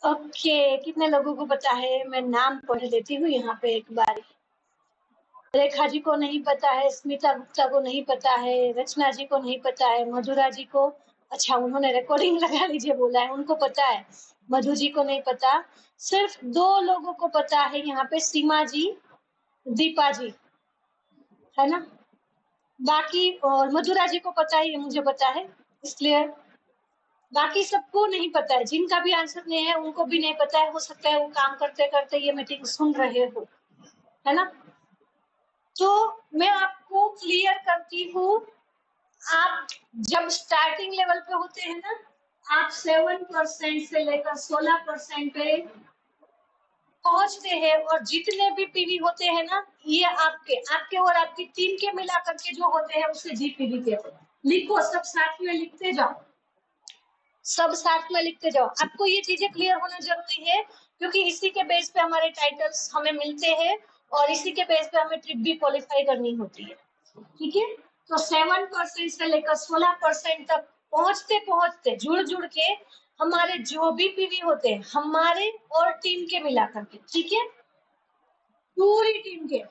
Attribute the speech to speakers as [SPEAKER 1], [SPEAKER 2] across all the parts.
[SPEAKER 1] Okay, कितने लोगों को पता है? मैं नाम पढ़ लेती हूँ यहाँ पे एक बार। रेखा जी को नहीं पता है, स्मिता गुप्ता को नहीं पता है, रचना जी को नहीं पता है, मधुरा जी को, अच्छा उन्होंने रिकॉर्डिंग लगा लीजिए बोला है, उनको पता है। मधु जी को नहीं पता। सिर्फ 2 लोगों को पता है यहाँ पे, सीमा जी, दीपा जी, है ना? बाकी और मधुरा जी को पता है, ये मुझे पता है, इसलिए बाकी सबको नहीं पता है। जिनका भी आंसर नहीं है उनको भी नहीं पता है। हो सकता है वो काम करते करते ये मीटिंग सुन रहे हो, है ना? तो मैं आपको क्लियर करती हूँ। आप जब स्टार्टिंग लेवल पे होते हैं ना, आप 7% से लेकर 16% पे पहुंचते हैं, और जितने भी पीवी होते हैं ना, ये आपके और आपकी टीम के मिलाकर के जो होते हैं उसे जीपीवी कहते हैं। लिखो, सब साथ में लिखते जाओ, सब साथ में लिखते जाओ। आपको ये चीजें क्लियर होना जरूरी है, क्योंकि इसी के बेस पे हमारे टाइटल्स हमें मिलते हैं, और इसी के बेस पे हमें ट्रिप भी क्वालिफाई करनी होती है। ठीक है, तो 7% से लेकर 16% तक पहुंचते पहुंचते जुड़ जुड़ के हमारे जो भी पीवी होते हैं, हमारे और टीम के मिलाकर के, ठीक है, पूरी टीम के,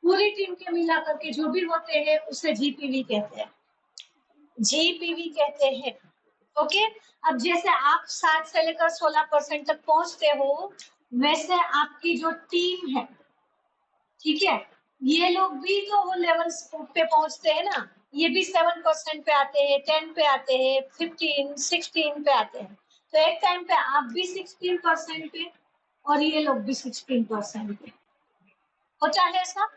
[SPEAKER 1] पूरी टीम के मिलाकर के जो भी होते हैं उसे जीपीवी कहते हैं, जीपीवी कहते हैं। ओके, अब जैसे आप 7 से लेकर 16% तक पहुंचते हो, वैसे आपकी जो टीम है, ठीक है, ये लोग भी तो वो लेवल पे पहुंचते हैं ना। ये भी 7% पे आते हैं, 10 पे आते हैं, 15, 16 पे आते हैं। तो एक टाइम पे आप भी 16% पे और ये लोग भी 16% पे। होता है ऐसा?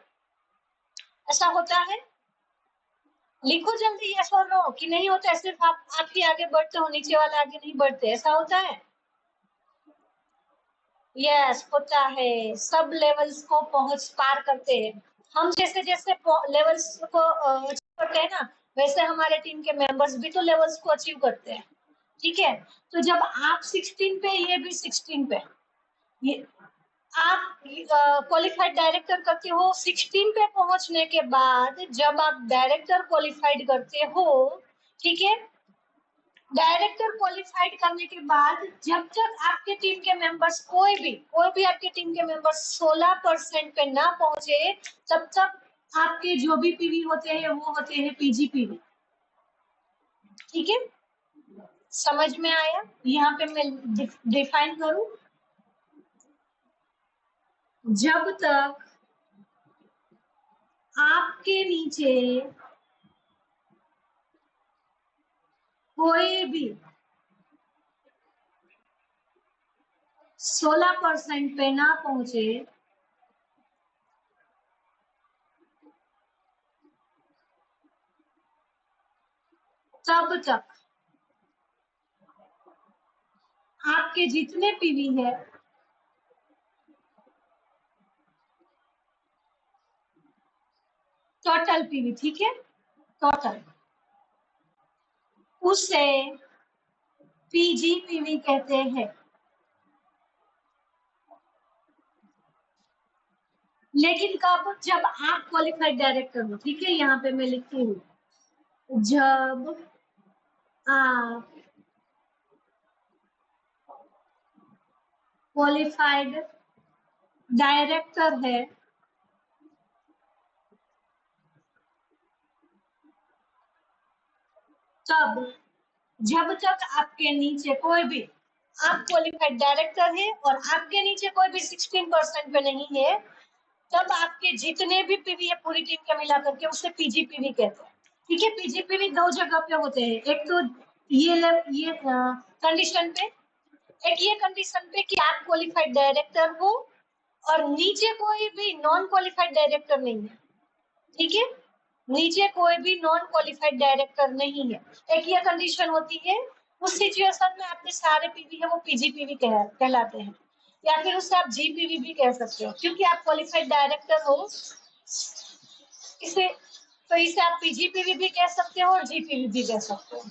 [SPEAKER 1] ऐसा होता है? लिखो जल्दी यस और नो, कि नहीं होता है, सिर्फ आप ही आगे बढ़ते हो, नीचे वाले आगे नहीं बढ़ते, ऐसा होता है? यस, होता है। सब लेवल्स को पार करते हैं हम। जैसे जैसे लेवल्स को अचीव करते हैं ना, वैसे हमारे टीम के मेंबर्स भी तो लेवल्स को अचीव करते हैं। ठीक है, तो जब आप 16 पे, ये भी 16 पे, ये आप क्वालिफाइड डायरेक्टर करते हो। 16 पे पहुंचने के बाद जब आप डायरेक्टर क्वालिफाइड करते हो, ठीक है, डायरेक्टर क्वालिफाइड करने के बाद जब तक आपके टीम के मेंबर्स कोई भी आपके टीम के मेंबर्स 16% पे ना पहुंचे, तब तक आपके जो भी पीवी होते हैं वो होते हैं पीजीपीवी। ठीक है, समझ में आया? यहाँ पे मैं डिफाइन करूं, जब तक आपके नीचे कोई भी 16% पे ना पहुंचे, तब तक आपके जितने पीवी है टोटल पीवी, ठीक है, टोटल, उसे पीजीपीवी कहते हैं। लेकिन कब? जब आप क्वालिफाइड डायरेक्टर हो। ठीक है, यहाँ पे मैं लिखती हूँ, जब आप क्वालिफाइड डायरेक्टर है, तब जब तक आपके नीचे कोई भी, आप क्वालिफाइड डायरेक्टर है और आपके नीचे कोई भी 16% पे नहीं है, तब आपके जितने भी पीवी है पूरी टीम के मिलाकर के, उसे पीजीपीवी कहते हैं। ठीक है, पीजीपीवी 2 जगह पे होते हैं। एक तो ये कंडीशन पे, एक ये कंडीशन पे कि आप क्वालिफाइड डायरेक्टर हो और नीचे कोई भी नॉन क्वालिफाइड डायरेक्टर नहीं है। ठीक है, नीचे कोई भी नॉन क्वालिफाइड डायरेक्टर नहीं है, एक ये कंडीशन होती है। उस सिचुएशन में आपके सारे पीवी है वो पीजीपीवी कहलाते हैं, या फिर उससे आप जीपीवी भी कह सकते हो, क्योंकि आप क्वालिफाइड डायरेक्टर हो। इसे आप पीजीपीवी भी कह सकते हो और जीपीवी भी कह सकते हो।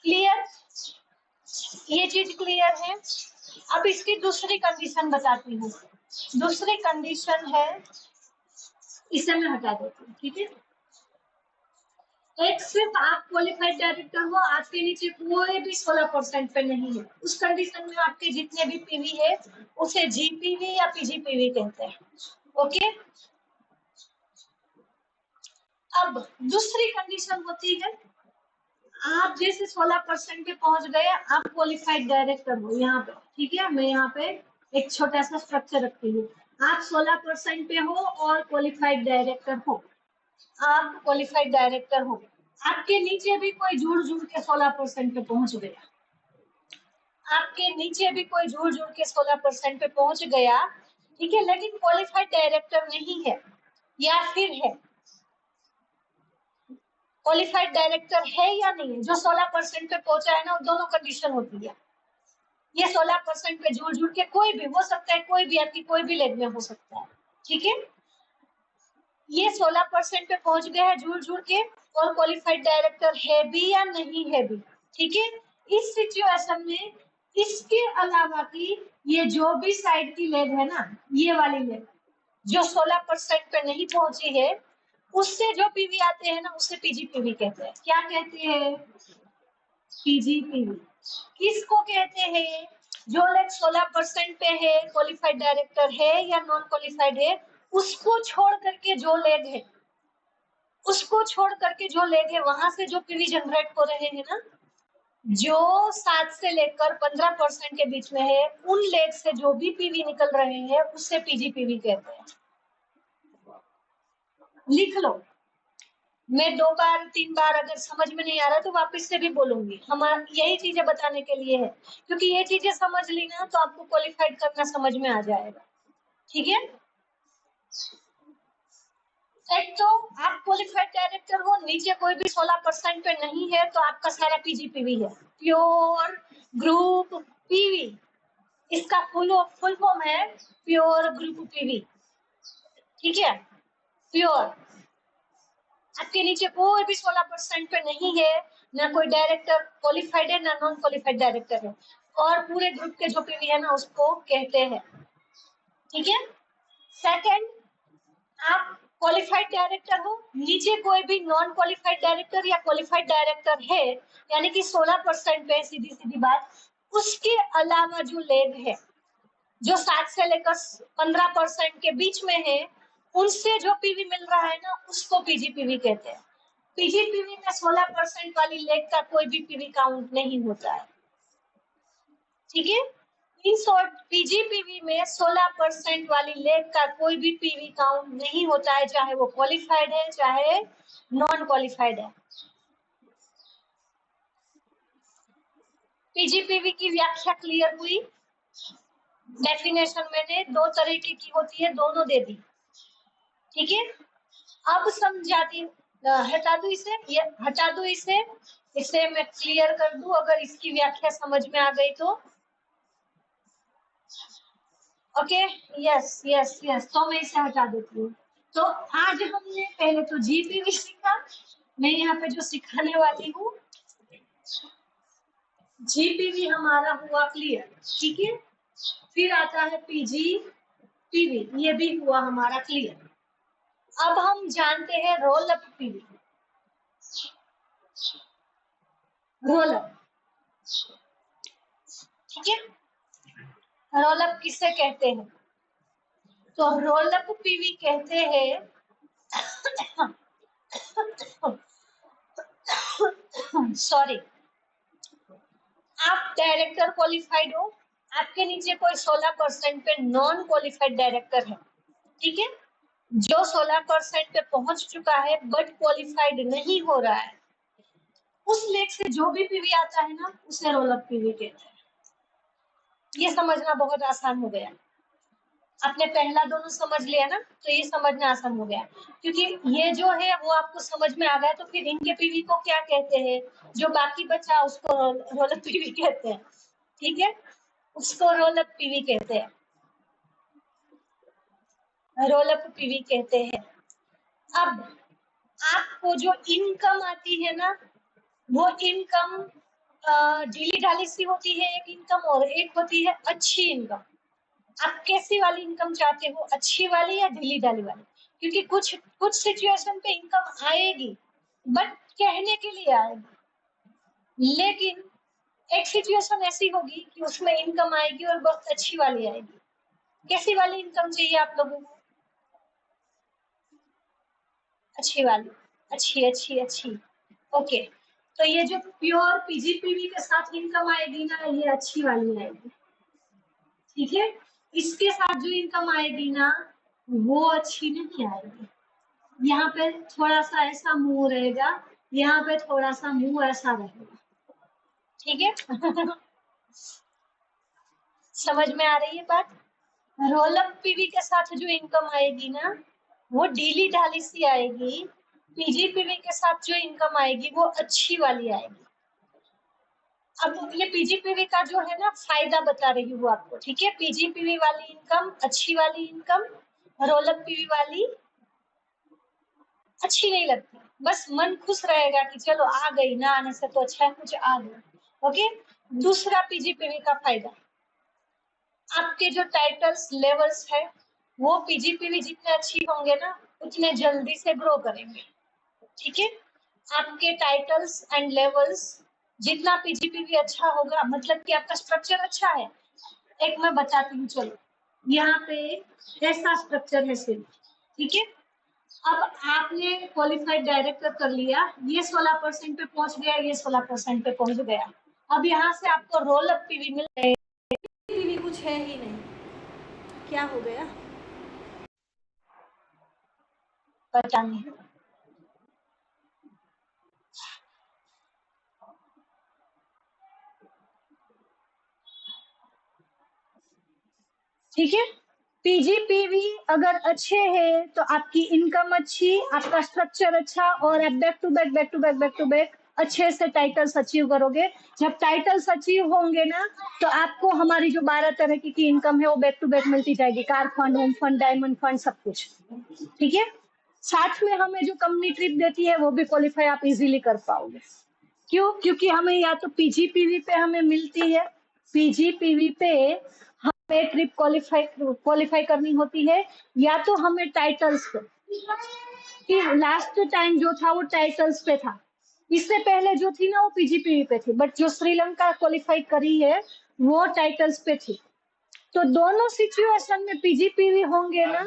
[SPEAKER 1] क्लियर? ये चीज क्लियर है? अब इसकी दूसरी कंडीशन बताती हूँ। दूसरी कंडीशन है, इसे मैं हटा देती हूँ, ठीक है। एक सिर्फ आप क्वालिफाइड डायरेक्टर हो, आपके नीचे कोई भी 16% पे नहीं है, उस कंडीशन में आपके जितने भी पीवी है उसे जीपीवी या पीजीपीवी कहते हैं। ओके, अब दूसरी कंडीशन होती है, आप जैसे 16% पे पहुंच गए, आप क्वालिफाइड डायरेक्टर हो यहाँ पे, ठीक है, मैं यहाँ पे एक छोटा सा स्ट्रक्चर रखती हूँ। आप 16% पे हो और क्वालिफाइड डायरेक्टर हो, आप क्वालिफाइड डायरेक्टर हो, आपके नीचे भी कोई जुड़ जुड़ के 16% पे पहुंच गया, आपके नीचे भी कोई जुड़ जुड़ के 16% पे पहुंच गया, ठीक है, लेकिन क्वालिफाइड डायरेक्टर नहीं है, या फिर है क्वालिफाइड डायरेक्टर है या नहीं है, जो 16% पे पहुंचा है ना, दोनों कंडीशन होती है। ये 16% पे जुड़ जुड़ के कोई भी हो सकता है, कोई भी आपकी कोई भी लेग में हो सकता है, ठीक है, ये 16% पे पहुंच गया है जुड़ जुड़ के, और क्वालिफाइड डायरेक्टर है भी या नहीं है भी, ठीक है। इस सिचुएशन में इसके अलावा की ये जो भी साइड की लेग है ना, ये वाली लेग जो 16% पे नहीं पहुंची है, उससे जो पीवी आते हैं ना, उससे पीजीपीवी कहते हैं। क्या कहते हैं? पीजीपीवी। किसको कहते हैं? जो लेग 16% पे है, क्वालिफाइड डायरेक्टर है या नॉन क्वालिफाइड है, उसको छोड़ करके जो लेग है, उसको छोड़ करके जो लेग है, वहां से जो पीवी जनरेट हो रहे हैं ना, जो 7 से लेकर 15% के बीच में है, उन लेग से जो भी पीवी निकल रहे हैं, उससे पीजीपीवी कहते हैं। लिख लो, मैं 2 बार 3 बार अगर समझ में नहीं आ रहा तो वापस से भी बोलूंगी, हमारा यही चीजें बताने के लिए है, क्योंकि ये चीजें समझ ली ना तो आपको क्वालिफाइड करना समझ में आ जाएगा, ठीक है। एक तो आप क्वालिफाइड डायरेक्टर हो, नीचे कोई भी 16% पे नहीं है, तो आपका सारा पीजीपीवी है, प्योर ग्रुप पीवी, इसका फुल फॉर्म है प्योर ग्रुप पीवी, ठीक है, प्योर। आपके नीचे कोई भी 16% पे नहीं है, ना कोई डायरेक्टर क्वालिफाइड है, ना नॉन क्वालिफाइड डायरेक्टर है, और पूरे ग्रुप के जो पीवी है ना, उसको कहते हैं, ठीक है। सेकंड, आप क्वालिफाइड डायरेक्टर हो, नीचे कोई भी नॉन क्वालिफाइड डायरेक्टर या क्वालिफाइड डायरेक्टर है, यानी कि 16% पे, सीधी सीधी बात, उसके अलावा जो लेग है, जो 7 से लेकर 15% के बीच में है, उनसे जो पीवी मिल रहा है ना, उसको पीजीपीवी कहते हैं। पीजीपीवी में 16% वाली लेग का कोई भी पीवी काउंट नहीं होता है, ठीक है। इन शॉर्ट, पीजीपीवी में 16% वाली लेग का कोई भी पीवी काउंट नहीं होता है, चाहे वो क्वालिफाइड है चाहे नॉन क्वालिफाइड है। पीजीपीवी की व्याख्या क्लियर हुई? डेफिनेशन मैंने 2 तरीके की होती है, दोनों दे दी, ठीक है। अब समझाती, हटा दू इसे, ये हटा दू इसे मैं क्लियर कर दूं, अगर इसकी व्याख्या समझ में आ गई तो। ओके, यस यस यस, तो मैं इसे हटा देती हूँ। तो आज हमने पहले तो जीपीवी सीखा, मैं यहाँ पे जो सिखाने वाली हूँ, जीपीवी हमारा हुआ क्लियर, ठीक है। फिर आता है पीजीपीवी, ये भी हुआ हमारा क्लियर। अब हम जानते हैं roll up PV, roll up, ठीक है। रोल अप किसे कहते हैं? तो रोल अप पीवी कहते हैं, सॉरी, आप डायरेक्टर क्वालिफाइड हो, आपके नीचे कोई 16% पे नॉन क्वालिफाइड डायरेक्टर है, ठीक है, जो 16% पे पहुंच चुका है बट क्वालिफाइड नहीं हो रहा है, उस लेग से जो भी पीवी आता है ना, उसे रोल अप पीवी कहते हैं। ये समझना बहुत आसान हो गया, आपने पहला दोनों समझ लिया ना, तो ये समझना आसान हो गया, क्योंकि ये जो है वो आपको समझ में आ गया, तो फिर इनके पीवी को क्या कहते हैं, जो बाकी बचा उसको रोल अप पीवी कहते हैं, ठीक है, उसको रोल अप पीवी कहते हैं, रोल अप पीवी कहते हैं। अब आपको जो इनकम आती है ना, वो इनकम ढीली ढाली सी होती है एक इनकम, और एक होती है अच्छी इनकम। आप कैसी वाली इनकम चाहते हो, अच्छी वाली या ढीली ढाली वाली? क्योंकि कुछ कुछ सिचुएशन पे इनकम आएगी, बट कहने के लिए आएगी, लेकिन एक सिचुएशन ऐसी होगी कि उसमें इनकम आएगी और बहुत अच्छी वाली आएगी। कैसी वाली इनकम चाहिए आप लोगों को? अच्छी वाली, अच्छी अच्छी अच्छी। ओके, तो ये जो प्योर पीजीपीवी के साथ इनकम आएगी ना, ये अच्छी वाली आएगी, ठीक है। इसके साथ जो इनकम आएगी ना, वो अच्छी नहीं आएगी। यहाँ पे थोड़ा सा ऐसा मुंह रहेगा, यहाँ पे थोड़ा सा मुंह ऐसा रहेगा, ठीक है। समझ में आ रही है बात? रोल अप पीवी के साथ जो इनकम आएगी ना, वो ढीली ढाली सी आएगी। पीजीपीवी के साथ जो इनकम आएगी वो अच्छी वाली आएगी। अब ये पीजीपीवी का जो है ना फायदा बता रही हूँ आपको, ठीक है। पीजीपीवी वाली इनकम अच्छी वाली इनकम, रोल अप पीवी वाली अच्छी नहीं लगती। बस मन खुश रहेगा कि चलो आ गई, ना आने से तो अच्छा है कुछ आ गया। ओके, दूसरा पीजीपीवी का फायदा, आपके जो टाइटल्स लेवल्स है वो पीजीपीवी जितने अच्छी होंगे ना उतने जल्दी से ग्रो करेंगे, ठीक है। आपके टाइटल्स एंड लेवल्स जितना पीजीपीवी अच्छा होगा, मतलब कि आपका स्ट्रक्चर अच्छा है। एक मैं बताती हूँ, चलो यहाँ पे ऐसा स्ट्रक्चर है सिर्फ, ठीक है। अब आपने क्वालिफाइड डायरेक्टर कर लिया, ये 16% पे पहुंच गया, ये 16% पे पहुंच गया। अब यहाँ से आपको रोल अप पीवी मिल रहे, पीवी कुछ है ही नहीं, क्या हो गया पता नहीं। ठीक है, पीजीपीवी अगर अच्छे है तो आपकी इनकम अच्छी, आपका स्ट्रक्चर अच्छा, और आप back to back back to back back to back अच्छे से टाइटल्स अचीव करोगे। जब टाइटल्स अचीव होंगे ना, तो आपको हमारी जो 12 तरह की इनकम है वो बैक टू बैक मिलती जाएगी, car fund, home fund, diamond fund, सब कुछ, ठीक है। साथ में हमें जो कंपनी ट्रिप देती है वो भी क्वालिफाई आप इजीली कर पाओगे। क्यों? क्योंकि हमें या तो पीजीपीवी पे हमें मिलती है, पीजीपीवी पे हमें ट्रिप क्वालिफाई करनी होती है, या तो हमें टाइटल्स पे, कि लास्ट टाइम जो था वो टाइटल्स पे था, इससे पहले जो थी ना वो पीजीपीवी पे थी, बट जो श्रीलंका क्वालिफाई करी है वो टाइटल्स पे थी। तो दोनों सिचुएशन में पीजीपीवी होंगे ना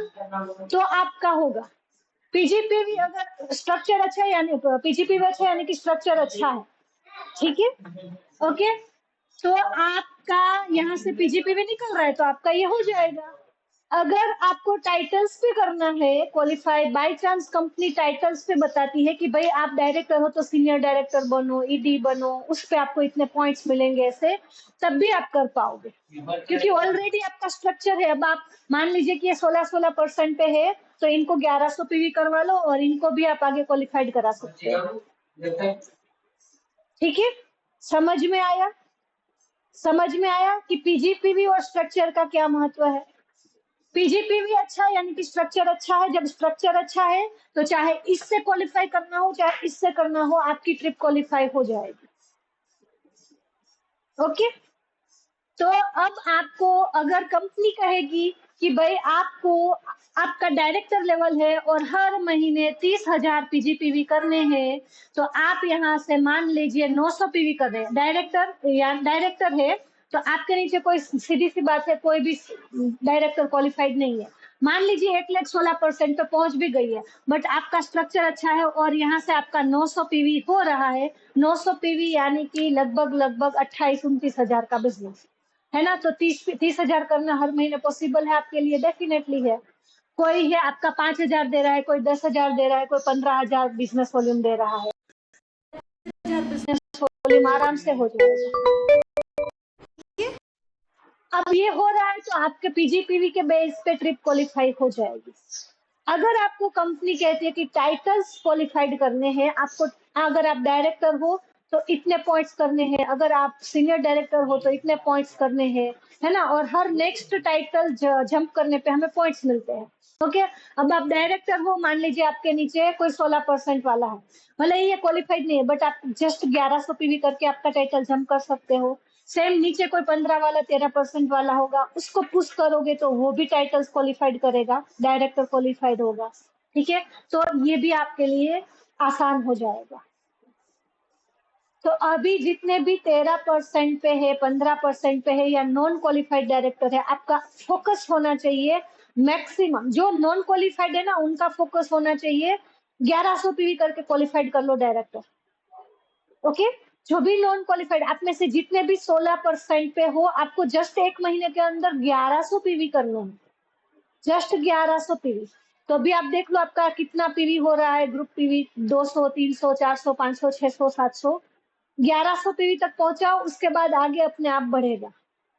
[SPEAKER 1] तो आपका होगा। पीजीपीवी अगर स्ट्रक्चर अच्छा है, यानी पीजीपीवी अच्छा है यानी कि स्ट्रक्चर अच्छा है, ठीक है। ओके, तो आपका यहाँ से पीजीपीवी निकल रहा है तो आपका ये हो जाएगा। अगर आपको टाइटल्स पे करना है qualify, by chance company titles पे बताती है कि भाई आप डायरेक्टर हो तो सीनियर डायरेक्टर बनो, ईडी बनो, उस पे आपको इतने पॉइंट्स मिलेंगे, ऐसे तब भी आप कर पाओगे, क्योंकि ऑलरेडी आपका स्ट्रक्चर है। अब आप मान लीजिए कि ये 16% पे है, तो इनको 1100 पीवी करवा लो और इनको भी आप आगे क्वालिफाइड करा सकते हो, ठीक है। समझ में आया? समझ में आया कि पीजीपीवी और स्ट्रक्चर का क्या महत्व है। पीजीपीवी अच्छा है यानी कि स्ट्रक्चर अच्छा है। जब स्ट्रक्चर अच्छा है तो चाहे इससे क्वालिफाई करना हो चाहे इससे करना हो, आपकी ट्रिप क्वालिफाई हो जाएगी। ओके, तो अब आपको अगर कंपनी कहेगी कि भाई आपको, आपका डायरेक्टर लेवल है और हर महीने 30,000 पीजीपीवी करने हैं, तो आप यहाँ से मान लीजिए 900 पीवी कर रहे हैं, डायरेक्टर या डायरेक्टर है तो आपके नीचे कोई, सीधी सी बात है, कोई भी डायरेक्टर क्वालिफाइड नहीं है। मान लीजिए 1,16% पे पहुंच भी गई है, बट आपका स्ट्रक्चर अच्छा है और यहाँ से आपका 900 पीवी हो रहा है। 900 पीवी यानी कि लगभग लगभग 28-29 हजार का बिजनेस है ना। तो 30,000 करना हर महीने पॉसिबल है आपके लिए, डेफिनेटली है। कोई है आपका 5,000 दे रहा है, कोई 10,000 दे रहा है, कोई 15,000 बिजनेस वॉल्यूम दे रहा है, बिजनेस वॉल्यूम आराम से हो जाएगा। अब ये हो रहा है तो आपके पीजीपीवी के बेस पे ट्रिप क्वालिफाई हो जाएगी। अगर आपको कंपनी कहती है कि टाइटल्स क्वालिफाइड करने हैं आपको, अगर आप डायरेक्टर हो तो इतने पॉइंट्स करने हैं, अगर आप सीनियर डायरेक्टर हो तो इतने पॉइंट्स करने हैं, है ना। और हर नेक्स्ट टाइटल जंप करने पे हमें पॉइंट्स मिलते हैं। ओके, अब आप डायरेक्टर हो, मान लीजिए आपके नीचे कोई 16% वाला है, भले ही ये क्वालिफाइड नहीं है, बट आप जस्ट 1100 पीवी करके आपका टाइटल जंप कर सकते हो। सेम नीचे कोई 15 वाला 13% वाला होगा, उसको पुश करोगे तो वो भी टाइटल्स क्वालिफाइड करेगा, डायरेक्टर क्वालिफाइड होगा, ठीक है। तो ये भी आपके लिए आसान हो जाएगा। तो अभी जितने भी 13% पे है, 15% पे है या नॉन क्वालिफाइड डायरेक्टर है, आपका फोकस होना चाहिए मैक्सिमम। जो नॉन क्वालिफाइड है ना, उनका फोकस होना चाहिए 1100 पीवी करके क्वालिफाइड कर लो डायरेक्टर। ओके, जो भी नॉन क्वालिफाइड आप में से जितने भी 16% पे हो, आपको जस्ट 1 महीने के अंदर 1100 पीवी करना है, जस्ट 1100 पीवी। तो अभी आप देख लो आपका कितना पीवी हो रहा है। ग्रुप पीवी 200, 300, 400, 500, 600, 700, 1100 पीवी तक पहुंचाओ, उसके बाद आगे अपने आप बढ़ेगा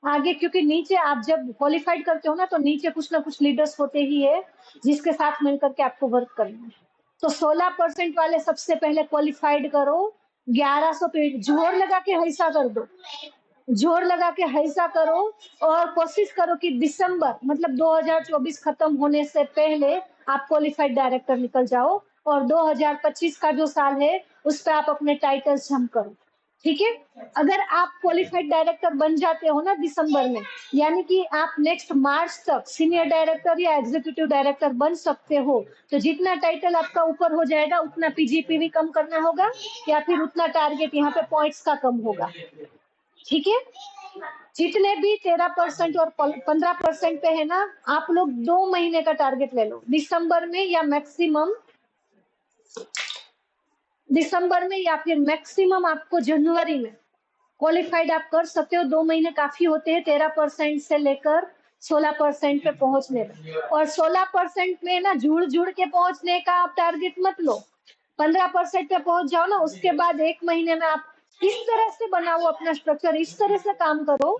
[SPEAKER 1] आगे। क्योंकि नीचे आप जब क्वालिफाइड करते हो ना, तो नीचे कुछ ना कुछ लीडर्स होते ही है जिसके साथ मिलकर के आपको वर्क करना है। तो 16% वाले सबसे पहले क्वालिफाइड करो, 1100 पीवी जोर लगा के ऐसा कर दो, जोर लगा के ऐसा करो। और कोशिश करो कि दिसंबर मतलब 2024 खत्म होने से पहले आप क्वालिफाइड डायरेक्टर निकल जाओ, और 2025 का जो साल है उस पर आप अपने टाइटल्स जंप करो। ठीक है, अगर आप क्वालिफाइड डायरेक्टर बन जाते हो ना दिसंबर में, यानी कि आप नेक्स्ट मार्च तक सीनियर डायरेक्टर या एग्जीक्यूटिव डायरेक्टर बन सकते हो, तो जितना टाइटल आपका ऊपर हो जाएगा उतना पीजीपीवी कम करना होगा, या फिर उतना टारगेट यहाँ पे पॉइंट्स का कम होगा। ठीक है, जितने भी 13% और 15% पे है ना, आप लोग 2 महीने का टारगेट ले लो दिसंबर में, या मैक्सिमम दिसंबर में, या फिर मैक्सिमम आपको जनवरी में क्वालिफाइड आप कर सकते हो। 2 महीने काफी होते हैं 13% से लेकर 16% पे पहुंचने में। और 16% में ना जुड़ जुड़ के पहुंचने का आप टारगेट मत लो, 15% पे पहुंच जाओ ना, उसके बाद 1 महीने में आप इस तरह से बनाओ अपना स्ट्रक्चर, इस तरह से काम करो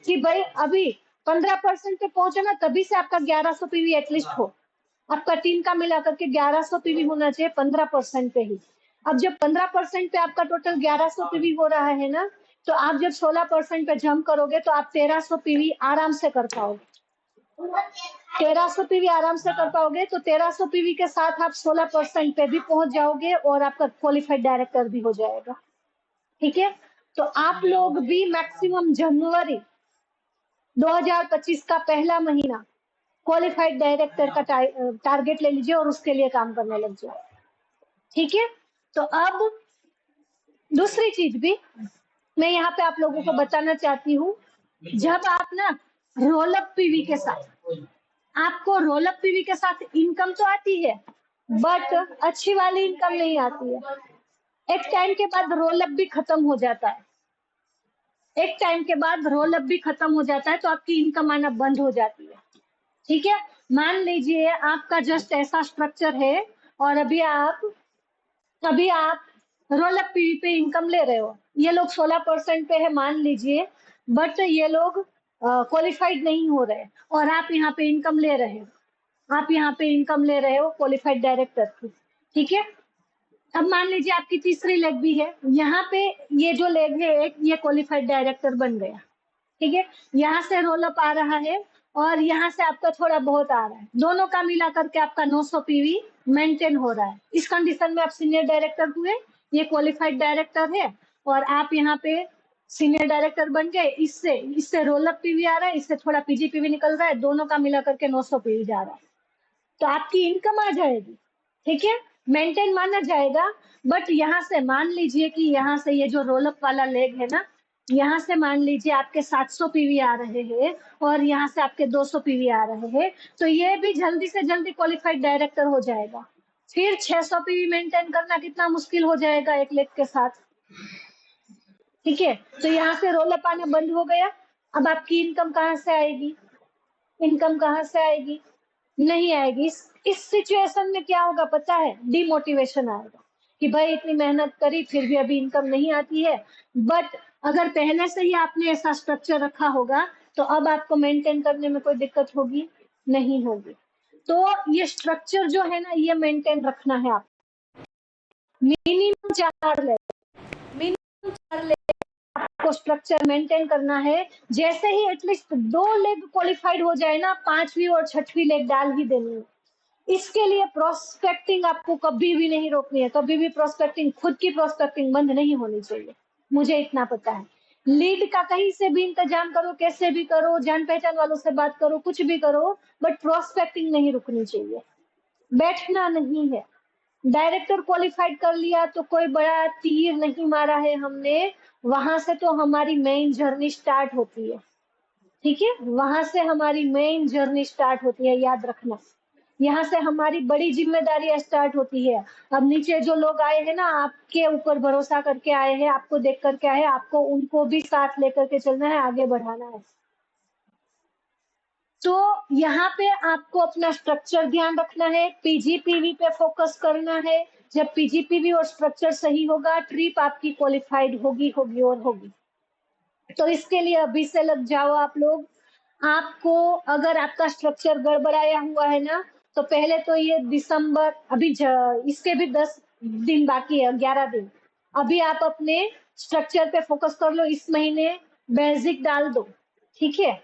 [SPEAKER 1] कि भाई अभी 15% पे पहुंचे ना, तभी से आपका 1100 पीवी एटलीस्ट हो। आपका टीम का मिला करके 1100 पीवी होना चाहिए 15% पे ही। अब जब 15% पे आपका टोटल 1100 पीवी हो रहा है ना, तो आप जब 16% पे जंप करोगे तो आप 1300 पीवी आराम से कर पाओगे। 1300 पीवी आराम से कर पाओगे, तो 1300 पीवी के साथ आप 16% पे भी पहुंच जाओगे और आपका क्वालिफाइड डायरेक्टर भी हो जाएगा। ठीक है, तो आप लोग भी मैक्सिमम जनवरी 2025 का पहला महीना क्वालिफाइड डायरेक्टर का टारगेट ले लीजिए और उसके लिए काम करने लग जाओ। ठीक है, तो अब दूसरी चीज भी मैं यहाँ पे आप लोगों को बताना चाहती हूँ। जब आप ना रोल अप पीवी के साथ, आपको रोल अप पीवी के साथ इनकम तो आती है, बट अच्छी वाली इनकम नहीं आती है। एक टाइम के बाद रोल अप भी खत्म हो जाता है, एक टाइम के बाद रोल अप भी खत्म हो जाता है, तो आपकी इनकम आना बंद हो जाती है। ठीक है, मान लीजिए आपका जस्ट ऐसा स्ट्रक्चर है और अभी आप रोल अप पीवी पे इनकम ले रहे हो, ये लोग 16% पे है मान लीजिए, बट ये लोग क्वालिफाइड नहीं हो रहे, और आप यहाँ पे इनकम ले रहे हो, आप यहाँ पे इनकम ले रहे हो क्वालिफाइड डायरेक्टर की। ठीक है, अब मान लीजिए आपकी तीसरी लेग भी है, यहाँ पे ये जो लेग है एक, ये क्वालिफाइड डायरेक्टर बन गया। ठीक है, यहाँ से रोल अप आ रहा है और यहाँ से आपका थोड़ा बहुत आ रहा है, दोनों का मिला करके आपका 900 पीवी मेंटेन हो रहा है। इस कंडीशन में आप सीनियर डायरेक्टर हुए, ये क्वालिफाइड डायरेक्टर है, और आप यहाँ पे सीनियर डायरेक्टर बन गए। इससे इससे रोल अप पीवी आ रहा है, इससे थोड़ा पीजीपीवी निकल रहा है, दोनों का मिला करके 900 पीवी जा रहा है, तो आपकी इनकम आ जाएगी। ठीक है, मेंटेन माना जाएगा। बट यहाँ से मान लीजिए कि यहाँ से ये जो रोल अप वाला लेग है ना, यहाँ से मान लीजिए आपके 700 पीवी आ रहे हैं और यहाँ से आपके 200 पीवी आ रहे हैं, तो ये भी जल्दी से जल्दी क्वालिफाइड डायरेक्टर हो जाएगा। फिर 600 पीवी मेंटेन करना कितना मुश्किल हो जाएगा एक लेग के साथ। ठीक है, तो यहाँ से रोल अप आना बंद हो गया। अब आपकी इनकम कहाँ से आएगी? इनकम कहाँ से आएगी? नहीं आएगी। इस सिचुएशन में क्या होगा पता है? डिमोटिवेशन आएगा कि भाई इतनी मेहनत करी फिर भी अभी इनकम नहीं आती है। बट अगर पहले से ही आपने ऐसा स्ट्रक्चर रखा होगा तो अब आपको मेंटेन करने में कोई दिक्कत होगी नहीं होगी। तो ये स्ट्रक्चर जो है ना, ये मेंटेन रखना है। आप मिनिमम 4 लेग आपको स्ट्रक्चर मेंटेन करना है। जैसे ही एटलीस्ट 2 लेग क्वालिफाइड हो जाए ना, 5वीं और 6वीं लेग डाल ही देनी है। इसके लिए प्रोस्पेक्टिंग आपको कभी भी नहीं रोकनी है, कभी भी प्रोस्पेक्टिंग, खुद की प्रोस्पेक्टिंग बंद नहीं होनी चाहिए, मुझे इतना पता है। लीड का कहीं से भी इंतजाम करो, कैसे भी करो, जान पहचान वालों से बात करो, कुछ भी करो, बट प्रोस्पेक्टिंग नहीं रुकनी चाहिए, बैठना नहीं है। डायरेक्टर क्वालिफाइड कर लिया तो कोई बड़ा तीर नहीं मारा है हमने, वहां से तो हमारी मेन जर्नी स्टार्ट होती है। ठीक है, वहां से हमारी मेन जर्नी स्टार्ट होती है, याद रखना। यहाँ से हमारी बड़ी जिम्मेदारियां स्टार्ट होती है। अब नीचे जो लोग आए हैं ना, आपके ऊपर भरोसा करके आए हैं, आपको देख करके आए हैं, आपको उनको भी साथ लेकर के चलना है, आगे बढ़ाना है। तो यहाँ पे आपको अपना स्ट्रक्चर ध्यान रखना है, पीजीपीवी पे फोकस करना है। जब पीजीपीवी और स्ट्रक्चर सही होगा, ट्रिप आपकी क्वालिफाइड होगी होगी और होगी। तो इसके लिए अभी से लग जाओ आप लोग। आपको अगर आपका स्ट्रक्चर गड़बड़ाया हुआ है ना, तो पहले तो ये दिसंबर, अभी इसके भी 10 दिन बाकी है, 11 दिन। अभी आप अपने स्ट्रक्चर पे फोकस कर लो, इस महीने बेसिक डाल दो। ठीक है,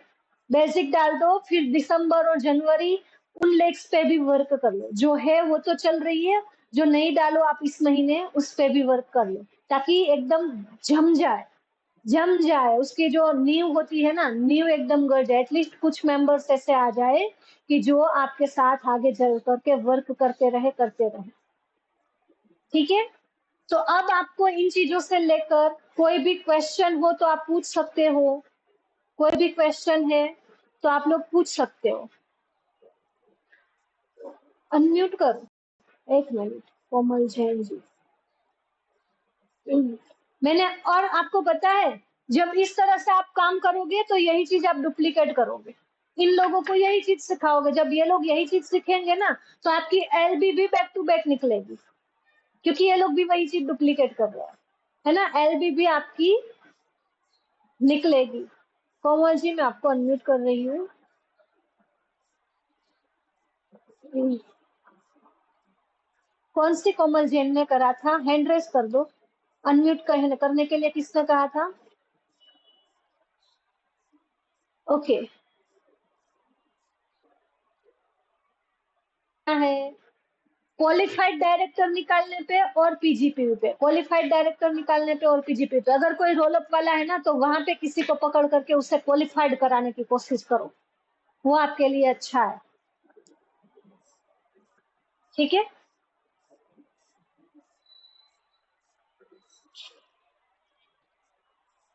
[SPEAKER 1] बेसिक डाल दो, फिर दिसंबर और जनवरी उन लेग्स पे भी वर्क कर लो। जो है वो तो चल रही है, जो नहीं डालो आप इस महीने, उस पे भी वर्क कर लो, ताकि एकदम जम जाए, जम जाए। उसकी जो नींव होती है ना, नींव एकदम गड़ जाए। एटलीस्ट कुछ मेंबर्स ऐसे आ जाए कि जो आपके साथ आगे चल करके वर्क करते रहे। ठीक है, तो अब आपको इन चीजों से लेकर कोई भी क्वेश्चन हो तो आप पूछ सकते हो। कोई भी क्वेश्चन है तो आप लोग पूछ सकते हो। अनम्यूट करो, एक मिनट। कोमल जैन जी, मैंने, और आपको पता है, जब इस तरह से आप काम करोगे तो यही चीज आप डुप्लीकेट करोगे। इन लोगों को यही चीज सिखाओगे। जब ये लोग यही चीज सीखेंगे ना, तो आपकी एलबी भी बैक टू बैक निकलेगी, क्योंकि ये लोग भी वही चीज डुप्लीकेट कर रहे हैं, है ना। एलबी भी आपकी निकलेगी। कोमल जी, मैं आपको अनम्यूट कर रही हूँ। कौन सी कोमल जैन ने करा था? हैंड रेस कर दो। अनम्यूट करने के लिए किसने कहा था? ओके, है क्वालिफाइड डायरेक्टर निकालने पे और पीजीपीयू पे। क्वालिफाइड डायरेक्टर निकालने पे और पीजीपीयू पे। अगर कोई रोल अप वाला है ना, तो वहां पे किसी को पकड़ करके उसे क्वालिफाइड कराने की कोशिश करो, वो आपके लिए अच्छा है। ठीक है,